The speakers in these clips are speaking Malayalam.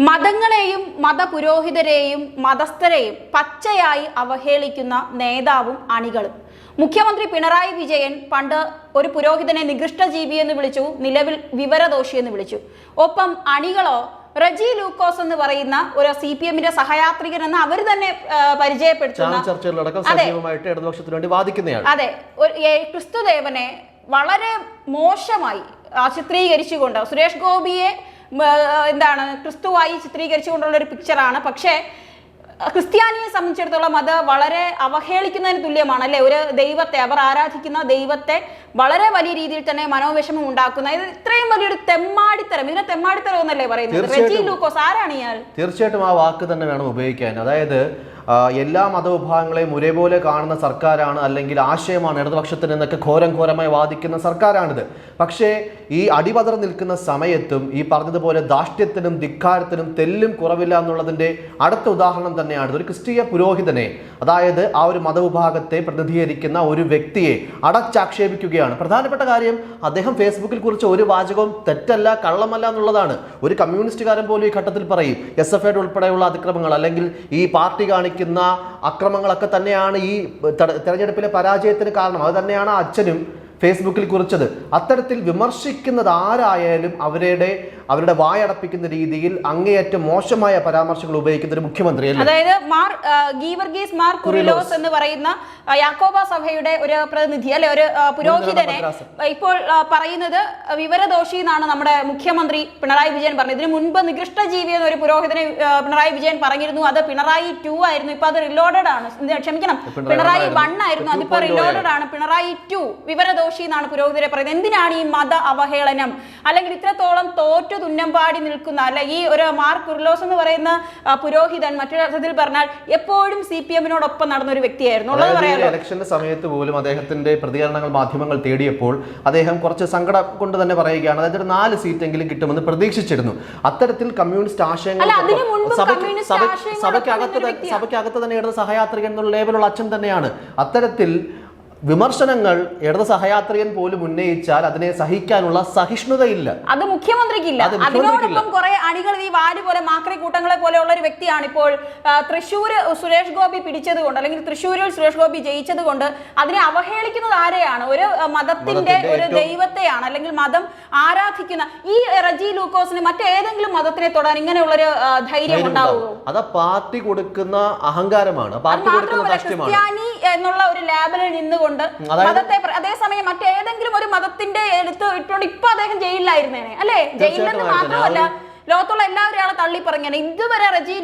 മതങ്ങളെയും മതപുരോഹിതരെയും മതസ്ഥരെയും പച്ചയായി അവഹേളിക്കുന്ന നേതാവും അണികളും. മുഖ്യമന്ത്രി പിണറായി വിജയൻ പണ്ട് ഒരു പുരോഹിതനെ നികൃഷ്ട ജീവി എന്ന് വിളിച്ചു, നിലവിൽ വിവരദോഷി എന്ന് വിളിച്ചു. ഒപ്പം അണികളോ റജി ലൂക്കോസ് എന്ന് പറയുന്ന ഒരു CPM-ന്റെ സഹയാത്രികൻ എന്ന് അവർ തന്നെ പരിചയപ്പെടുത്തുന്ന, അതെ, ക്രിസ്തുദേവനെ വളരെ മോശമായി ചിത്രീകരിച്ചുകൊണ്ട് സുരേഷ് ഗോപിയെ ക്രിസ്തുവായി ചിത്രീകരിച്ചുകൊണ്ടുള്ള ഒരു പിക്ചറാണ്. പക്ഷേ ക്രിസ്ത്യാനിയെ സംബന്ധിച്ചിടത്തോളം അത് വളരെ അവഹേളിക്കുന്നതിന് തുല്യമാണ് അല്ലെ. ഒരു ദൈവത്തെ, അവർ ആരാധിക്കുന്ന ദൈവത്തെ വളരെ വലിയ രീതിയിൽ തന്നെ മനോവിഷമം ഉണ്ടാക്കുന്ന ഇത്രയും വലിയൊരു തെമ്മാടിത്തരം, ഇതിനെ തെമ്മാടിത്തരം എന്നല്ലേ പറയുന്നത്. റെജി ലൂക്കോസ് ആരാണ് ഇയാൾ? തീർച്ചയായിട്ടും ആ വാക്ക് തന്നെ വേണം ഉപയോഗിക്കാൻ. അതായത് എല്ലാ മതവിഭാഗങ്ങളെയും ഒരേപോലെ കാണുന്ന സർക്കാരാണ്, അല്ലെങ്കിൽ ആശയമാണ് ഇടതുപക്ഷത്തിന് എന്നൊക്കെ ഘോരമായി വാദിക്കുന്ന സർക്കാരാണിത്. പക്ഷേ ഈ അടിപതർ നിൽക്കുന്ന സമയത്തും ഈ പറഞ്ഞതുപോലെ ധാർഷ്ട്യത്തിനും ധിക്കാരത്തിനും തെല്ലും കുറവില്ല എന്നുള്ളതിൻ്റെ അടുത്ത ഉദാഹരണം തന്നെയാണ് ഒരു ക്രിസ്തീയ പുരോഹിതനെ, അതായത് ആ ഒരു മതവിഭാഗത്തെ പ്രതിനിധീകരിക്കുന്ന ഒരു വ്യക്തിയെ അടച്ചാക്ഷേപിക്കുകയാണ്. പ്രധാനപ്പെട്ട കാര്യം, അദ്ദേഹം ഫേസ്ബുക്കിൽ കുറിച്ച ഒരു വാചകവും തെറ്റല്ല, കള്ളമല്ല എന്നുള്ളതാണ്. ഒരു കമ്മ്യൂണിസ്റ്റുകാരൻ പോലും ഈ ഘട്ടത്തിൽ പറയും SFIയുടെ ഉൾപ്പെടെയുള്ള അതിക്രമങ്ങൾ അല്ലെങ്കിൽ ഈ പാർട്ടി കാണിക്കുന്ന അക്രമങ്ങളൊക്കെ തന്നെയാണ് ഈ തെരഞ്ഞെടുപ്പിലെ പരാജയത്തിന് കാരണം. അത് തന്നെയാണ് അച്ഛനും ഫേസ്ബുക്കിൽ കുറിച്ചത്. അത്തരത്തിൽ വിമർശിക്കുന്നത് ആരായാലും അവരുടെ വായടപ്പിക്കുന്ന രീതിയിൽ അങ്ങേയറ്റം മോശമായ പരാമർശങ്ങൾ ഉപയോഗിക്കുന്ന ഒരു മുഖ്യമന്ത്രി, അതായത് ഗീവർഗീസ് മാർ കുറിലോസ് എന്ന് പറയുന്ന യാക്കോബ സഭയുടെ ഒരു പ്രതിനിധി അല്ലെ, ഒരു പുരോഹിതനെ ഇപ്പോൾ പറയുന്നത് വിവരദോഷി എന്നാണ് നമ്മുടെ മുഖ്യമന്ത്രി പിണറായി വിജയൻ പറഞ്ഞത്. ഇതിനു മുൻപ് നികൃഷ്ട ജീവി എന്ന ഒരു പുരോഹിതനെ പിണറായി വിജയൻ പറഞ്ഞിരുന്നു. അത് പിണറായി 2 ആയിരുന്നു, ഇപ്പൊ അത് റിലോഡഡ് ആണ്. ക്ഷമിക്കണം, പിണറായി 1 ആയിരുന്നു, അതിപ്പോ റിലോഡഡ് ആണ്. പിണറായി 2 വിവരദോഷി എന്നാണ് പുരോഹിതരെ പറയുന്നത്. എന്തിനാണ് ഈ മത അവഹേളനം? അല്ലെങ്കിൽ ഇത്രത്തോളം തോറ്റു തുന്നമ്പാടി നിൽക്കുന്ന അല്ലെ ഈ ഒരു മാർ കുറിലോസ് എന്ന് പറയുന്ന പുരോഹിതൻ മറ്റൊരു അർത്ഥത്തിൽ പറഞ്ഞാൽ എപ്പോഴും CPM-നോടൊപ്പം നടന്ന ഒരു വ്യക്തിയായിരുന്നു. ഇലക്ഷന്റെ സമയത്ത് പോലും അദ്ദേഹത്തിന്റെ പ്രതികരണങ്ങൾ മാധ്യമങ്ങൾ തേടിയപ്പോൾ അദ്ദേഹം കുറച്ച് സങ്കടം കൊണ്ട് തന്നെ പറയുകയാണ്, അതായത് 4 സീറ്റെങ്കിലും കിട്ടുമെന്ന് പ്രതീക്ഷിച്ചിരുന്നു. അത്തരത്തിൽ കമ്മ്യൂണിസ്റ്റ് ആശയങ്ങൾ സഭയ്ക്കകത്ത് തന്നെ ഇടത് സഹയാത്രികൻ എന്നുള്ള ലേബലുള്ള അച്ഛൻ തന്നെയാണ്. അത്തരത്തിൽ വിമർശനങ്ങൾ ഇടത് സഹയാത്രികൻ പോലും ഉന്നയിച്ചാൽ അതിനെ സഹിക്കാനുള്ള സഹിഷ്ണുതയില്ല. അത് മുഖ്യമന്ത്രിക്കില്ല. അതിനോടൊപ്പം കുറെ അണികൾ ഈ വാര് പോലെ മാക്രി കൂട്ടങ്ങളെ പോലെയുള്ള ഒരു വ്യക്തിയാണ് ഇപ്പോൾ തൃശ്ശൂർ സുരേഷ് ഗോപി പിടിച്ചത് കൊണ്ട്, അല്ലെങ്കിൽ തൃശ്ശൂരിൽ സുരേഷ് ഗോപി ജയിച്ചത് കൊണ്ട് അതിനെ അവഹേളിക്കുന്നത് ആരെയാണ്? ഒരു മതത്തിന്റെ ഒരു ദൈവത്തെയാണ്, അല്ലെങ്കിൽ മതം ആരാധിക്കുന്ന ഈ റജി ലൂക്കോസിന് മറ്റേതെങ്കിലും മതത്തിനെ തൊടാൻ ഇങ്ങനെയുള്ളൊരു ധൈര്യം ഉണ്ടാവുമോ? അത് പാർട്ടി കൊടുക്കുന്ന അഹങ്കാരമാണ്, പാർട്ടി കൊടുക്കുന്ന ക്രിസ്ത്യാനി എന്നുള്ള ഒരു ലേബലിൽ നിന്നുകൊണ്ട് മതത്തെ, അതേസമയം മറ്റേതെങ്കിലും ഒരു മതത്തിന്റെ എടുത്ത് ഇട്ടുകൊണ്ട് ഇപ്പൊ അദ്ദേഹം ജയിലിലായിരുന്നേനെ അല്ലെ. ജയിലിൽ മാത്രമല്ല, ലോകത്തുള്ള എല്ലാവരും ആളെ തള്ളി പറഞ്ഞാണ്. ഇതുവരെ റജി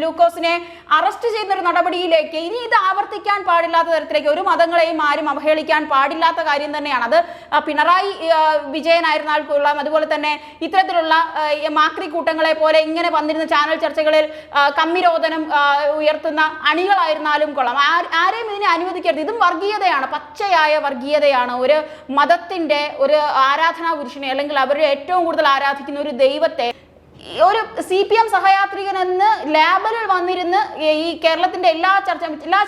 ലൂക്കോസിനെ അറസ്റ്റ് ചെയ്യുന്ന ഒരു നടപടിയിലേക്ക്, ഇനി ഇത് ആവർത്തിക്കാൻ പാടില്ലാത്ത തരത്തിലേക്ക്, ഒരു മതങ്ങളെയും ആരും അവഹേളിക്കാൻ പാടില്ലാത്ത കാര്യം തന്നെയാണ്. അത് പിണറായി വിജയനായിരുന്നാൽ കൊള്ളാം, അതുപോലെ തന്നെ ഇത്തരത്തിലുള്ള മാക്രി കൂട്ടങ്ങളെ പോലെ ഇങ്ങനെ വന്നിരുന്ന ചാനൽ ചർച്ചകളിൽ കമ്മിരോധനം ഉയർത്തുന്ന അണികളായിരുന്നാലും കൊള്ളാം. ആരെയും ഇതിനെ അനുവദിക്കരുത്. ഇതും വർഗീയതയാണ്, പച്ചയായ വർഗീയതയാണ്. ഒരു മതത്തിന്റെ ഒരു ആരാധനാ പുരുഷനെ, അല്ലെങ്കിൽ അവരുടെ ഏറ്റവും കൂടുതൽ ആരാധിക്കുന്ന ഒരു ദൈവത്തെ ഒരു CPM സഹയാത്രികൻ എന്ന് ലേബലിൽ വന്നിരുന്ന് ഈ കേരളത്തിന്റെ എല്ലാ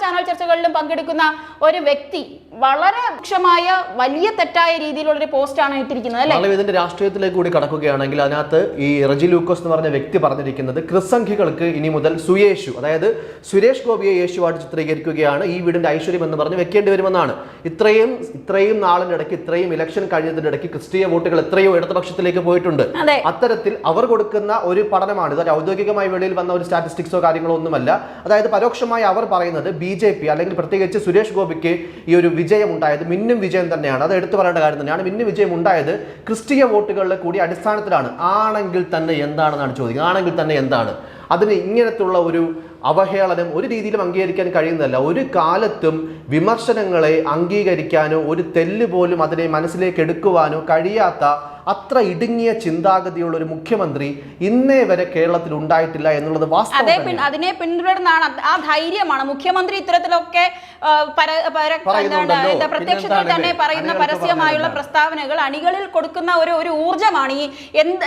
ചാനൽ ചർച്ചകളിലും പങ്കെടുക്കുന്ന ഒരു വ്യക്തി വളരെ രൂക്ഷമായ വലിയ തെറ്റായ രീതിയിലുള്ളൊരു പോസ്റ്റാണ് ഇട്ടിരിക്കുന്നത് അല്ലേ. ഇതിന്റെ രാഷ്ട്രീയത്തിലേക്ക് കൂടി കടക്കുകയാണെങ്കിൽ അതിനകത്ത് ഈ റജി ലൂക്കോസ് എന്ന് പറഞ്ഞ വ്യക്തി പറഞ്ഞിരിക്കുന്നത് ക്രിസ്സംഖ്യകൾക്ക് ഇനി മുതൽ സുയേശു, അതായത് സുരേഷ് ഗോപിയെ യേശുവായിട്ട് ചിത്രീകരിക്കുകയാണ്, ഈ വീടിന്റെ ഐശ്വര്യം എന്ന് പറഞ്ഞ് വെക്കേണ്ടി വരുമെന്നാണ്. ഇത്രയും നാളിന്റെ ഇടയ്ക്ക്, ഇത്രയും ഇലക്ഷൻ കഴിഞ്ഞതിന്റെ ഇടയ്ക്ക് ക്രിസ്തീയ വോട്ടുകൾ എത്രയോ ഇടതുപക്ഷത്തിലേക്ക് പോയിട്ടുണ്ട്. അത്തരത്തിൽ അവർ കൊടുക്കുന്ന ഒരു പഠനമാണ് ഇത്. ഔദ്യോഗികമായി വെളിയിൽ വന്ന ഒരു സ്റ്റാറ്റിസ്റ്റിക്സോ കാര്യങ്ങളോ ഒന്നുമല്ല. അതായത് പരോക്ഷമായി അവർ പറയുന്നത് BJP അല്ലെങ്കിൽ പ്രത്യേകിച്ച് സുരേഷ് ഗോപിക്ക് ഈ ഒരു വിജയം ഉണ്ടായത് മിന്നും വിജയം തന്നെയാണ്. അത് എടുത്തു പറയേണ്ട കാര്യം തന്നെയാണ്. മിന്നും വിജയം ഉണ്ടായത് ക്രിസ്തീയ വോട്ടുകളുടെ കൂടി അടിസ്ഥാനത്തിലാണ്. ആണെങ്കിൽ തന്നെ എന്താണെന്നാണ് ചോദിക്കുന്നത്. ആണെങ്കിൽ തന്നെ എന്താണ്? അതിന് ഇങ്ങനത്തുള്ള ഒരു അവഹേളനം ഒരു രീതിയിലും അംഗീകരിക്കാൻ കഴിയുന്നതല്ല. ഒരു കാലത്തും വിമർശനങ്ങളെ അംഗീകരിക്കാനോ ഒരു തെല്ല് പോലും അതിനെ മനസ്സിലേക്ക് എടുക്കുവാനോ കഴിയാത്ത അത്ര ഇടുങ്ങിയ ചിന്താഗതിയുള്ള ഒരു മുഖ്യമന്ത്രി ഇന്നേ വരെ കേരളത്തിൽ ഉണ്ടായിട്ടില്ല എന്നുള്ളത് വാസ്തവം. അതിനെ പിന്തുടർന്നാണ്, ആ ധൈര്യമാണ് മുഖ്യമന്ത്രി ഇത്തരത്തിലൊക്കെ പ്രത്യക്ഷത്തിൽ തന്നെ പറയുന്ന പരസ്യമായുള്ള പ്രസ്താവനകൾ അണികളിൽ കൊടുക്കുന്ന ഒരു ഊർജ്ജമാണ്. ഈ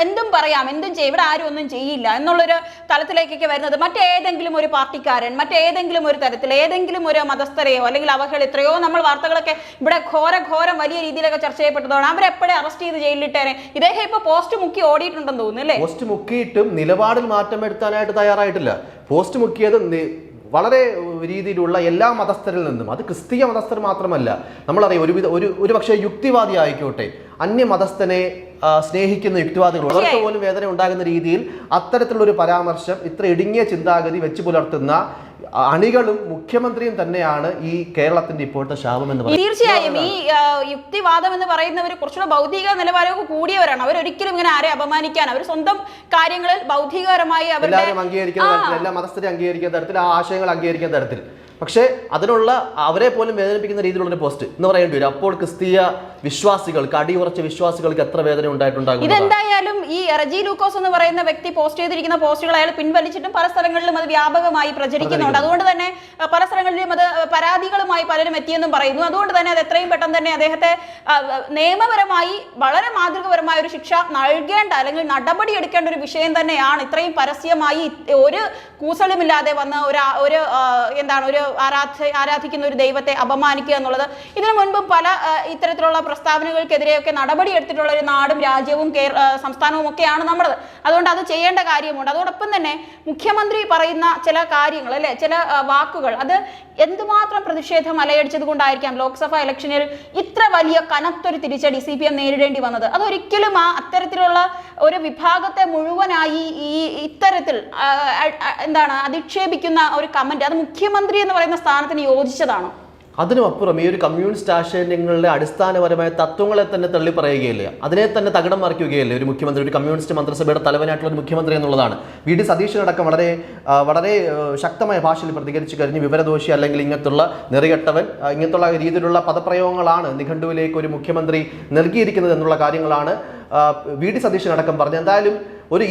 എന്തും പറയാം, എന്തും ചെയ്യും, ഇവിടെ ആരും ഒന്നും ചെയ്യില്ല എന്നുള്ളൊരു തലത്തിൽ തലത്തിലേക്കൊക്കെ വരുന്നത് മറ്റേതെങ്കിലും ഒരു പാർട്ടിക്കാരൻ മറ്റേതെങ്കിലും ഒരു തരത്തിൽ ഏതെങ്കിലും ഒരു മതസ്ഥരെയോ അല്ലെങ്കിൽ അവഹേളിത്രയോ നമ്മൾ വാർത്തകളൊക്കെ ഇവിടെ ഘോരം വലിയ രീതിയിലൊക്കെ ചർച്ച ചെയ്യപ്പെട്ടതാണ്. അവരെപ്പോഴേ അറസ്റ്റ് ചെയ്ത് ജയിലിലിട്ടേനെ. ഇദ്ദേഹം ഇപ്പൊ പോസ്റ്റ് മുക്കി ഓടിയിട്ടുണ്ടെന്ന് തോന്നുന്നു അല്ലേ? പോസ്റ്റ് മുക്കിയിട്ടും നിലപാടിൽ മാറ്റം വരുത്താനായിട്ട് തയ്യാറായിട്ടില്ല. പോസ്റ്റ് മുക്കിയത് വളരെ രീതിയിലുള്ള എല്ലാ മതസ്ഥരിൽ നിന്നും, അത് ക്രിസ്തീയ മതസ്ഥർ മാത്രമല്ല, നമ്മളറിയാം ഒരു പക്ഷേ യുക്തിവാദി ആയിക്കോട്ടെ, അന്യമതസ്ഥനെ സ്നേഹിക്കുന്ന യുക്തിവാദികൾ അവർക്ക് പോലും വേദന ഉണ്ടാകുന്ന രീതിയിൽ അത്തരത്തിലുള്ള ഒരു പരാമർശം, ഇത്ര ഇടുങ്ങിയ ചിന്താഗതി വെച്ച് പുലർത്തുന്ന അണികളും മുഖ്യമന്ത്രിയും തന്നെയാണ് ഈ കേരളത്തിന്റെ ഇപ്പോഴത്തെ ശാപം എന്ന് പറയുന്നത്. തീർച്ചയായും ഈ യുക്തിവാദം എന്ന് പറയുന്നവർ കുറച്ചുകൂടെ ഭൗതിക നിലവാരമൊക്കെ കൂടിയവരാണ്. അവരൊരിക്കലും ഇങ്ങനെ ആരെ അപമാനിക്കാൻ, അവർ സ്വന്തം കാര്യങ്ങളിൽ ഭൗതികപരമായി എല്ലാവരും അംഗീകരിക്കുന്ന തരത്തിൽ, എല്ലാ മതസ്ഥരെ അംഗീകരിക്കുന്ന തരത്തിൽ, ആ ആശയങ്ങൾ അംഗീകരിക്കുന്ന തരത്തിൽ, പക്ഷേ അതിനുള്ള അവരെ പോലും വേദനിപ്പിക്കുന്ന രീതിയിലുള്ള പോസ്റ്റ് എന്ന് പറയേണ്ടി വരും. അപ്പോൾ ക്രിസ്തീയ വിശ്വാസികൾക്ക്, അടിയുറച്ച വിശ്വാസികൾക്ക് എത്ര വേദന ഉണ്ടായിട്ടുണ്ടാകും. ഇതെന്തായാലും ഈ റെജി ലൂക്കോസ് എന്ന് പറയുന്ന വ്യക്തി പോസ്റ്റ് ചെയ്തിരിക്കുന്ന പോസ്റ്റുകൾ അയാൾ പിൻവലിച്ചിട്ടും പല സ്ഥലങ്ങളിലും അത് വ്യാപകമായി പ്രചരിക്കുന്നുണ്ട്. അതുകൊണ്ട് തന്നെ പല സ്ഥലങ്ങളിലും അത് പരാതികളുമായി പലരും എത്തിയെന്നും പറയുന്നു. അതുകൊണ്ട് തന്നെ അത് എത്രയും പെട്ടെന്ന് തന്നെ അദ്ദേഹത്തെ നിയമപരമായി വളരെ മാതൃകപരമായ ഒരു ശിക്ഷ നൽകേണ്ട അല്ലെങ്കിൽ നടപടി എടുക്കേണ്ട ഒരു വിഷയം തന്നെയാണ്. ഇത്രയും പരസ്യമായി ഒരു കൂസലുമില്ലാതെ വന്ന ഒരു എന്താണ് ഒരു ആരാധിക്കുന്ന ഒരു ദൈവത്തെ അപമാനിക്കുക എന്നുള്ളത്. ഇതിനു മുൻപും പല ഇത്തരത്തിലുള്ള പ്രസ്താവനകൾക്കെതിരെയൊക്കെ നടപടി എടുത്തിട്ടുള്ള ഒരു നാടും രാജ്യവും സംസ്ഥാനവും ഒക്കെയാണ് നമ്മുടെ. അതുകൊണ്ട് അത് ചെയ്യേണ്ട കാര്യമുണ്ട്. അതോടൊപ്പം തന്നെ മുഖ്യമന്ത്രി പറയുന്ന ചില കാര്യങ്ങൾ അല്ലെ, ചില വാക്കുകൾ, അത് എന്തുമാത്രം പ്രതിഷേധം അലയടിച്ചത് കൊണ്ടായിരിക്കാം ലോക്സഭാ ഇലക്ഷനിൽ ഇത്ര വലിയ കനത്തൊരു തിരിച്ചടി CPM നേരിടേണ്ടി വന്നത്. അതൊരിക്കലും അത്തരത്തിലുള്ള ഒരു വിഭാഗത്തെ മുഴുവനായി ഇത്തരത്തിൽ എന്താണ് അധിക്ഷേപിക്കുന്ന ഒരു കമന്റ്, അത് മുഖ്യമന്ത്രി എന്ന് പറയുന്ന സ്ഥാനത്തിന് യോജിച്ചതാണോ? അതിനുമപ്പുറം ഈ ഒരു കമ്മ്യൂണിസ്റ്റ് ആശയങ്ങളുടെ അടിസ്ഥാനപരമായ തത്വങ്ങളെ തന്നെ തള്ളി പറയുകയില്ല, അതിനെ തന്നെ തകിടം മറിക്കുകയില്ല ഒരു മുഖ്യമന്ത്രി, ഒരു കമ്മ്യൂണിസ്റ്റ് മന്ത്രിസഭയുടെ തലവനായിട്ടുള്ള ഒരു മുഖ്യമന്ത്രി എന്നുള്ളതാണ്. VD സതീശനടക്കം വളരെ ശക്തമായ ഭാഷയിൽ പ്രതികരിച്ചു കഴിഞ്ഞ് വിവരദോഷി അല്ലെങ്കിൽ ഇങ്ങനത്തുള്ള നെറികെട്ടവൻ, ഇങ്ങനത്തുള്ള രീതിയിലുള്ള പദപ്രയോഗങ്ങളാണ് നിഘണ്ടുവിലേക്ക് ഒരു മുഖ്യമന്ത്രി നൽകിയിരിക്കുന്നത് എന്നുള്ള കാര്യങ്ങളാണ് VD സതീശനടക്കം പറഞ്ഞത്. എന്തായാലും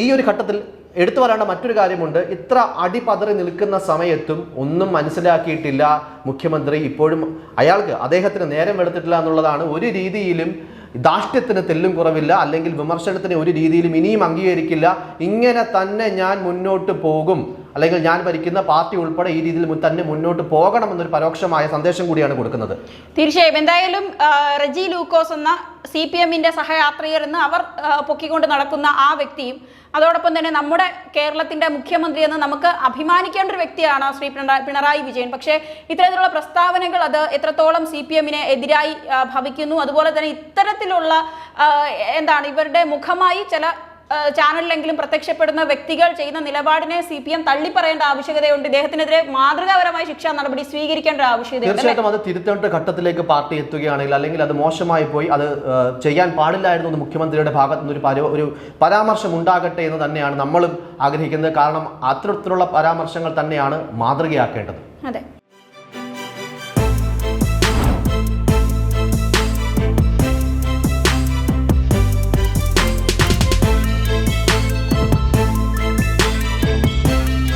ഈ ഒരു ഘട്ടത്തിൽ എടുത്തു പറയേണ്ട മറ്റൊരു കാര്യമുണ്ട്. ഇത്ര അടിപതറി നിൽക്കുന്ന സമയത്തും ഒന്നും മനസ്സിലാക്കിയിട്ടില്ല മുഖ്യമന്ത്രി. ഇപ്പോഴും അദ്ദേഹത്തിന് നേരം വെളുത്തിട്ടില്ല എന്നുള്ളതാണ്. ഒരു രീതിയിലും ധാർഷ്ട്യത്തിന് തെല്ലും കുറവില്ല, അല്ലെങ്കിൽ വിമർശനത്തിന് ഒരു രീതിയിലും ഇനിയും അംഗീകരിക്കില്ല. ഇങ്ങനെ തന്നെ ഞാൻ മുന്നോട്ട് പോകും, അല്ലെങ്കിൽ ഞാൻ ഭരിക്കുന്ന പാർട്ടി ഉൾപ്പെടെ ഈ രീതിയിൽ തന്നെ മുന്നോട്ട് പോകണം എന്നൊരു പരോക്ഷമായ സന്ദേശം കൂടിയാണ് കൊടുക്കുന്നത്. തീർച്ചയായും. എന്തായാലും റെജി ലൂക്കോസ് എന്ന CPMന്റെ സഹയാത്രികർ എന്ന് അവർ പൊക്കിക്കൊണ്ട് നടക്കുന്ന ആ വ്യക്തിയും അതോടൊപ്പം തന്നെ നമ്മുടെ കേരളത്തിന്റെ മുഖ്യമന്ത്രി എന്ന് നമുക്ക് അഭിമാനിക്കേണ്ട ഒരു വ്യക്തിയാണ് ശ്രീ പിണറായി വിജയൻ. പക്ഷേ ഇത്തരത്തിലുള്ള പ്രസ്താവനകൾ അത് എത്രത്തോളം CPMനെ എതിരായി ഭവിക്കുന്നു, അതുപോലെ തന്നെ ഇത്തരത്തിലുള്ള എന്താണ് ഇവരുടെ മുഖമായി ചില ചാനലിലെങ്കിലും പ്രത്യക്ഷപ്പെടുന്ന വ്യക്തികൾ ചെയ്യുന്ന നിലപാടിനെ CPM തള്ളിപ്പറയേണ്ട ആവശ്യകതയുണ്ട്. ഇദ്ദേഹത്തിനെതിരെ മാതൃകാപരമായ ശിക്ഷാ നടപടി സ്വീകരിക്കേണ്ട ആവശ്യകത. തീർച്ചയായിട്ടും അത് തിരുത്തേണ്ട ഘട്ടത്തിലേക്ക് പാർട്ടി എത്തുകയാണെങ്കിൽ, അല്ലെങ്കിൽ അത് മോശമായി പോയി, അത് ചെയ്യാൻ പാടില്ലായിരുന്നു എന്ന് മുഖ്യമന്ത്രിയുടെ ഭാഗത്തു നിന്ന് ഒരു പരാമർശം ഉണ്ടാകട്ടെ എന്ന് തന്നെയാണ് നമ്മളും ആഗ്രഹിക്കുന്നത്. കാരണം അത്തരത്തിലുള്ള പരാമർശങ്ങൾ തന്നെയാണ് മാതൃകയാക്കേണ്ടത്.